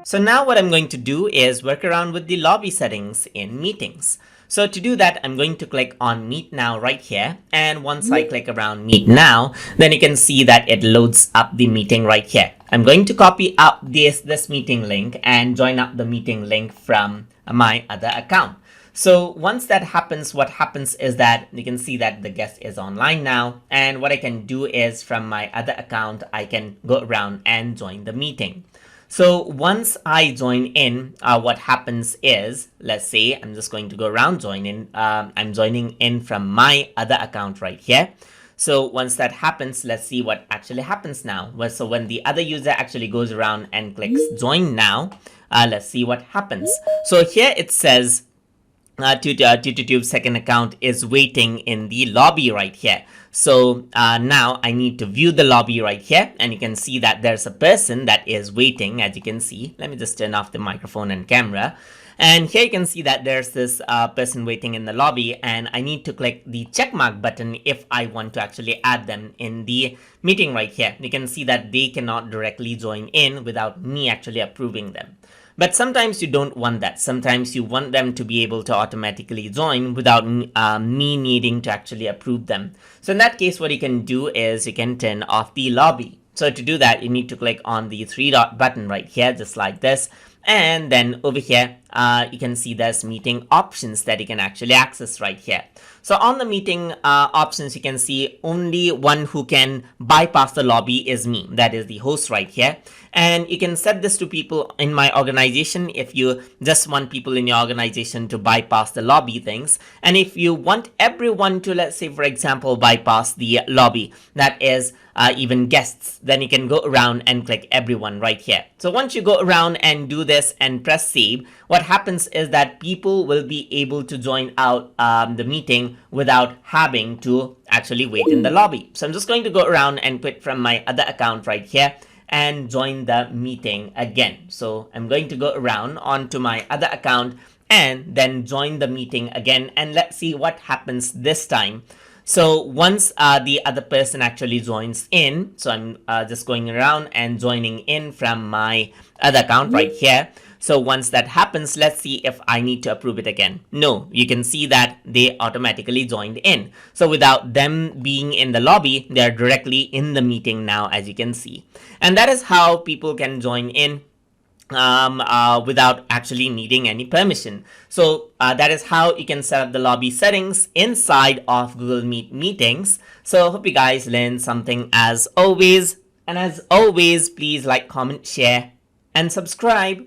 So now what I'm going to do is work around with the lobby settings in meetings. So to do that, I'm going to click on Meet Now right here. And once I click around Meet Now, then you can see that it loads up the meeting right here. I'm going to copy out this meeting link and join up the meeting link from my other account. So once that happens, what happens is that you can see that the guest is online now. And what I can do is from my other account, I can go around and join the meeting. So once I join in, what happens is, let's say I'm just going to go around joining. I'm joining in from my other account right here. So once that happens, let's see what actually happens now. Well, so when the other user actually goes around and clicks join now, let's see what happens. So here it says TutorTube's second account is waiting in the lobby right here. So now I need to view the lobby right here, and you can see that there's a person that is waiting, as you can see. Let me just turn off the microphone and camera. And here you can see that there's this person waiting in the lobby, and I need to click the checkmark button if I want to actually add them in the meeting right here. You can see that they cannot directly join in without me actually approving them. But sometimes you don't want that. Sometimes you want them to be able to automatically join without me needing to actually approve them. So in that case, what you can do is you can turn off the lobby. So to do that, you need to click on the three dot button right here, just like this. And then over here, you can see there's meeting options that you can actually access right here. So on the meeting options, you can see only one who can bypass the lobby is me. That is the host right here. And you can set this to people in my organization if you just want people in your organization to bypass the lobby things. And if you want everyone to, let's say, for example, bypass the lobby, that is even guests, then you can go around and click everyone right here. So once you go around and do this and press save, what happens is that people will be able to join out the meeting without having to actually wait in the lobby. So I'm just going to go around and quit from my other account right here and join the meeting again. So I'm going to go around onto my other account and then join the meeting again, and let's see what happens this time. So once the other person actually joins in, so I'm just going around and joining in from my other account right here. So once that happens, let's see if I need to approve it again. No, you can see that they automatically joined in. So without them being in the lobby, they're directly in the meeting now, as you can see. And that is how people can join in without actually needing any permission. So that is how you can set up the lobby settings inside of Google Meet meetings. So hope you guys learned something as always. And as always, please like, comment, share, and subscribe.